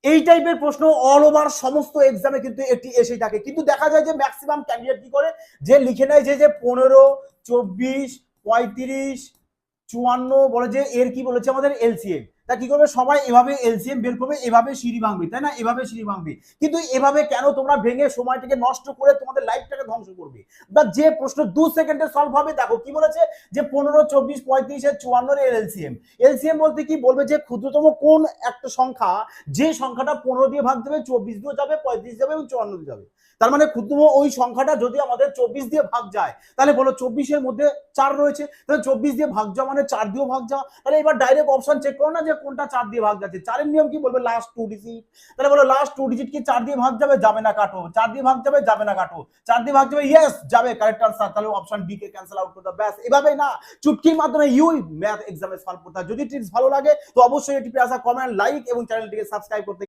এই টাইপের প্রশ্ন অল ওভার সমস্ত এক্সামে কিন্তু এটি এসেই থাকে, কিন্তু দেখা যায় যে ম্যাক্সিমাম ক্যান্ডিডেট কি করে, যে লিখে নেয় যে 15, 24, 35, 54 বলে যে এর কি বলেছে আমাদের এলসিএম। তা কি করবে সবাই এভাবে এলসিএম বের করবে, এভাবে সিঁড়ি ভাঙবে, তাই না, এভাবে সিঁড়ি ভাঙবে। কিন্তু এভাবে কেন তোমরা ভেঙে সময়টাকে নষ্ট করে তোমাদের লাইফটাকে ধ্বংস করবে? বা যে প্রশ্ন 2 সেকেন্ডে সলভ হবে, দেখো কি বলেছে যে 15, 24, 35 এর 54 এর এলসিএম। এলসিএম বলতে কি বলবে যে ক্ষুদ্রতম কোন একটা সংখ্যা, যে সংখ্যাটা 15 দিয়ে ভাগ দেবে, 24 দিয়ে যাবে, 35 যাবে এবং 54 দিয়ে যাবে। তার মানে ক্ষুদ্রতম ওই সংখ্যাটা যদি আমাদের 24 দিয়ে ভাগ যায়, তাহলে বলো 24 এর মধ্যে 4 রয়েছে, তাহলে 24 দিয়ে ভাগ যাওয়া মানে 4 দিয়েও ভাগ যাওয়া। তাহলে এবার ডাইরেক্ট অপশন চেক করো না যে কোনটা 4 দিয়ে ভাগ যাচ্ছে। 4 এর নিয়ম কি বলবে, লাস্ট 2 ডিজিট। তাহলে বলো লাস্ট 2 ডিজিট কি 4 দিয়ে ভাগ যাবে, যাবে না, কাটো। 4 দিয়ে ভাগ যাবে, যাবে না, কাটো। 4 দিয়ে ভাগ যাবে, ইয়েস যাবে, কারেক্ট আনসার। তাহলে অপশন ডি কে ক্যান্সেল আউট করে দাও, ব্যাস। এভাবে না, চুটকির মাধ্যমে ইউই ম্যাথ এক্সামে সলভ করতে হয়। যদি টিপস ভালো লাগে তো অবশ্যই এটি পেয়ে আসা কমেন্ট, লাইক এবং চ্যানেলটিকে সাবস্ক্রাইব করতে